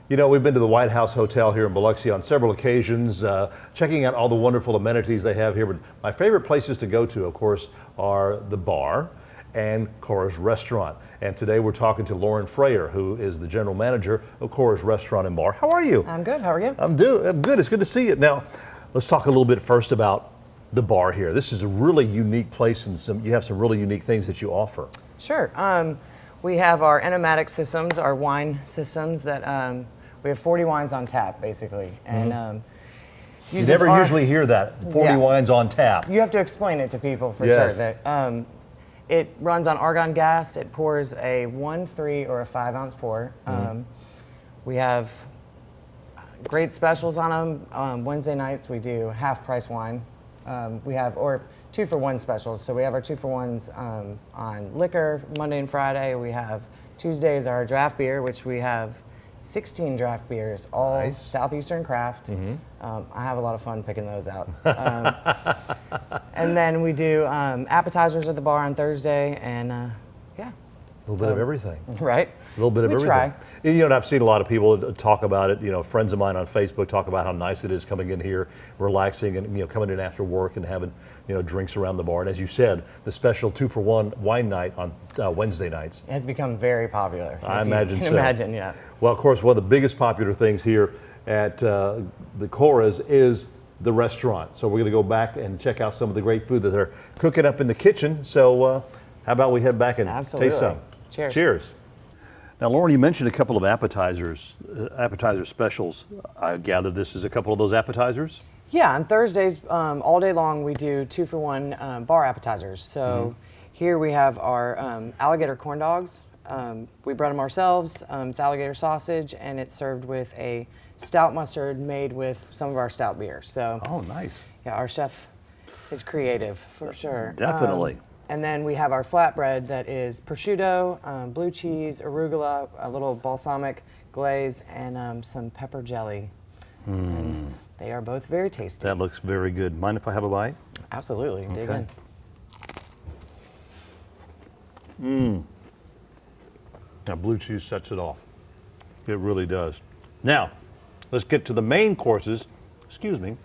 You know, we've been to the White House Hotel here in Biloxi on several occasions, checking out all the wonderful amenities they have here. But my favorite places to go to, of course, are the bar and Cora's Restaurant. And today we're talking to Lauren Freyer, who is the general manager of Cora's Restaurant and Bar. How are you? I'm good. How are you? I'm good. It's good to see you. Now, let's talk a little bit first about the bar here. This is a really unique place, and you have some really unique things that you offer. Sure. We have our enomatic systems, our wine systems that we have 40 wines on tap, basically. And you never usually hear that, 40 wines on tap. You have to explain it to people for Yes. sure. That, it runs on argon gas. It pours a 1, 3, or a 5-ounce pour. We have great specials on them. Wednesday nights we do half-price wine. We have, or 2-for-1 specials. So we have our 2-for-1s on liquor Monday and Friday. We have Tuesdays our draft beer, which we have 16 draft beers, all Nice. Southeastern craft. I have a lot of fun picking those out. And then we do appetizers at the bar on Thursday, and yeah. A little bit of everything. Right. A little bit of We everything. try. You know, and I've seen a lot of people talk about it. You know, friends of mine on Facebook talk about how nice it is coming in here, relaxing, and coming in after work and having drinks around the bar. And as you said, the special 2-for-1 wine night on Wednesday nights. It has become very popular. I if imagine you so. can imagine, yeah. Well, of course, one of the biggest popular things here at the Cora's is the restaurant. So we're going to go back and check out some of the great food that they're cooking up in the kitchen. So how about we head back and Absolutely. taste some? Cheers. Cheers. Now, Lauren, you mentioned a couple of appetizers, appetizer specials. I gather this is a couple of those appetizers? Yeah, on Thursdays, all day long, we do 2-for-1 bar appetizers. So here we have our alligator corn dogs. We bread them ourselves. It's alligator sausage, and it's served with a stout mustard made with some of our stout beers. So, Oh, nice. yeah, our chef is creative for sure. Definitely. And then we have our flatbread that is prosciutto, blue cheese, arugula, a little balsamic glaze, and some pepper jelly. And they are both very tasty. That looks very good. Mind if I have a bite? Absolutely. Dig Okay. in. Now, blue cheese sets it off. It really does. Now, let's get to the main courses, excuse me,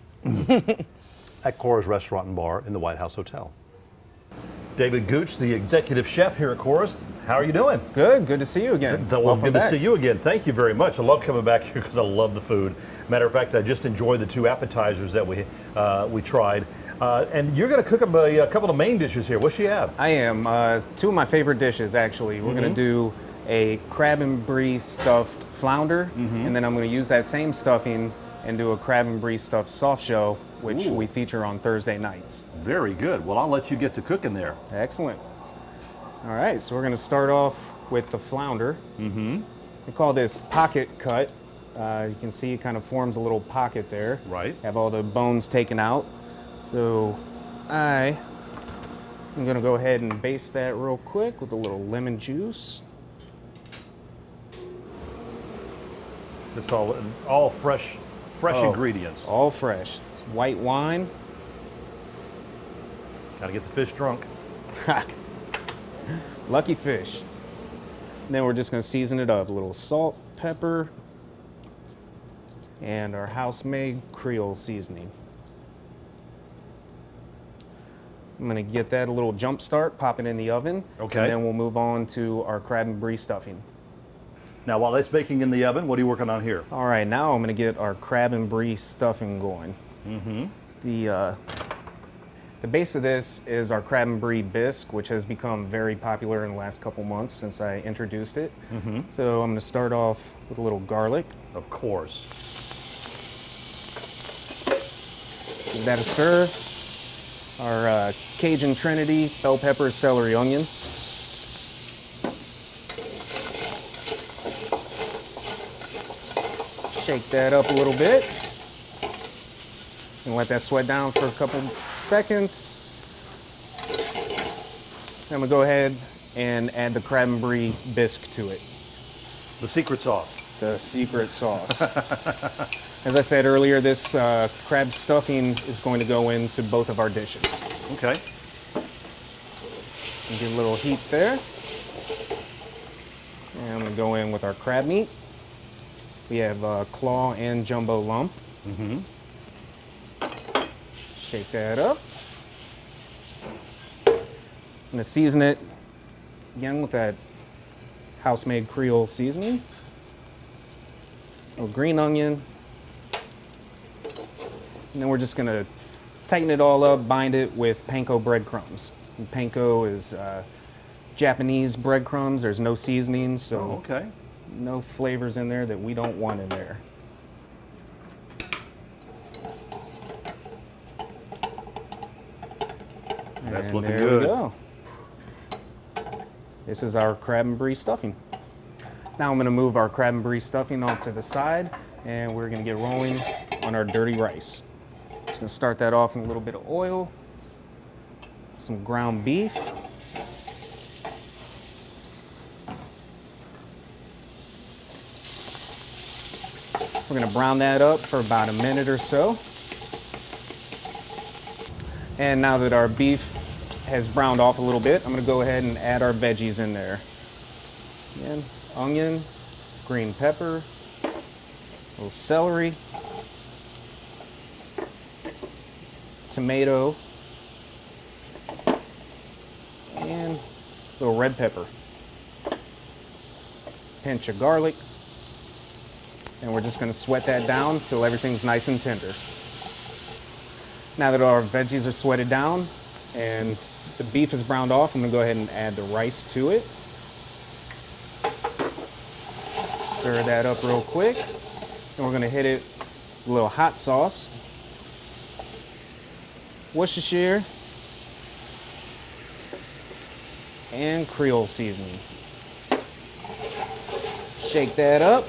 at Cora's Restaurant and Bar in the White House Hotel. David Gooch, the executive chef here at Cora's. How are you doing? Good to see you again. Well, Welcome good to back. see you again. Thank you very much. I love coming back here because I love the food. Matter of fact, I just enjoyed the 2 appetizers that we tried. And you're going to cook up a couple of main dishes here. What do you have? I am. 2 of my favorite dishes, actually. We're going to do a crab and brie stuffed flounder, and then I'm going to use that same stuffing and do a crab and brie stuffed soft shell, which we feature on Thursday nights. Very good. Well, I'll let you get to cooking there. Excellent. All right, so we're going to start off with the flounder. We call this pocket cut. You can see it kind of forms a little pocket there. Right. Have all the bones taken out. So I'm going to go ahead and baste that real quick with a little lemon juice. It's all fresh ingredients. All fresh. It's white wine. Got to get the fish drunk. Lucky fish. And then we're just going to season it up. A little salt, pepper, and our house-made Creole seasoning. I'm going to get that a little jump start, pop it in the oven. Okay. And then we'll move on to our crab and brie stuffing. Now, while that's baking in the oven, what are you working on here? All right, now I'm going to get our crab and brie stuffing going. The base of this is our crab and brie bisque, which has become very popular in the last couple months since I introduced it. So I'm going to start off with a little garlic. Of course. Give that a stir. Our Cajun Trinity, bell pepper, celery, onion. Shake that up a little bit. And let that sweat down for a couple seconds. Then we'll go ahead and add the crab and brie bisque to it. The secret sauce. The secret sauce. As I said earlier, this crab stuffing is going to go into both of our dishes. Okay. And get a little heat there. And I'm going to go in with our crab meat. We have claw and jumbo lump. Shake that up. I'm gonna season it again with that house-made Creole seasoning. A little green onion. And then we're just gonna tighten it all up, bind it with panko breadcrumbs. And panko is Japanese breadcrumbs. There's no seasoning, so Okay. no flavors in there that we don't want in there. That's And looking there good. we go. This is our crab and brie stuffing. Now I'm gonna move our crab and brie stuffing off to the side, and we're gonna get rolling on our dirty rice. Just gonna start that off in a little bit of oil, some ground beef. We're gonna brown that up for about a minute or so. And now that our beef has browned off a little bit, I'm gonna go ahead and add our veggies in there. Again, onion, green pepper, a little celery, tomato, and a little red pepper. Pinch of garlic. And we're just gonna sweat that down until everything's nice and tender. Now that our veggies are sweated down and the beef is browned off, I'm gonna go ahead and add the rice to it. Stir that up real quick. And we're gonna hit it with a little hot sauce. Worcestershire. And Creole seasoning. Shake that up.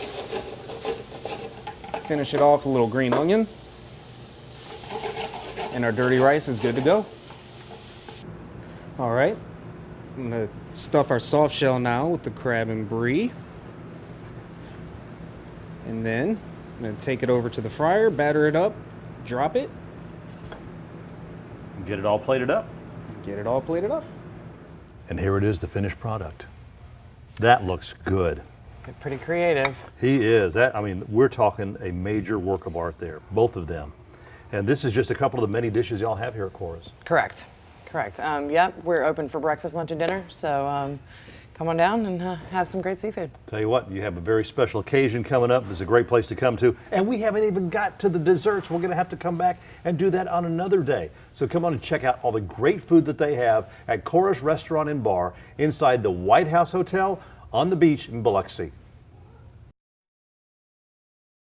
Finish it off with a little green onion. And our dirty rice is good to go. All right, I'm gonna stuff our soft shell now with the crab and brie. And then I'm gonna take it over to the fryer, batter it up, drop it, Get it all plated up. get it all plated up. And here it is, the finished product. That looks good. They're pretty creative. He is. I mean, we're talking a major work of art there, both of them. And this is just a couple of the many dishes y'all have here at Cora's. Correct. Correct. Yep, we're open for breakfast, lunch, and dinner. So come on down and have some great seafood. Tell you what, you have a very special occasion coming up. It's a great place to come to. And we haven't even got to the desserts. We're going to have to come back and do that on another day. So come on and check out all the great food that they have at Cora's Restaurant and Bar inside the White House Hotel on the beach in Biloxi.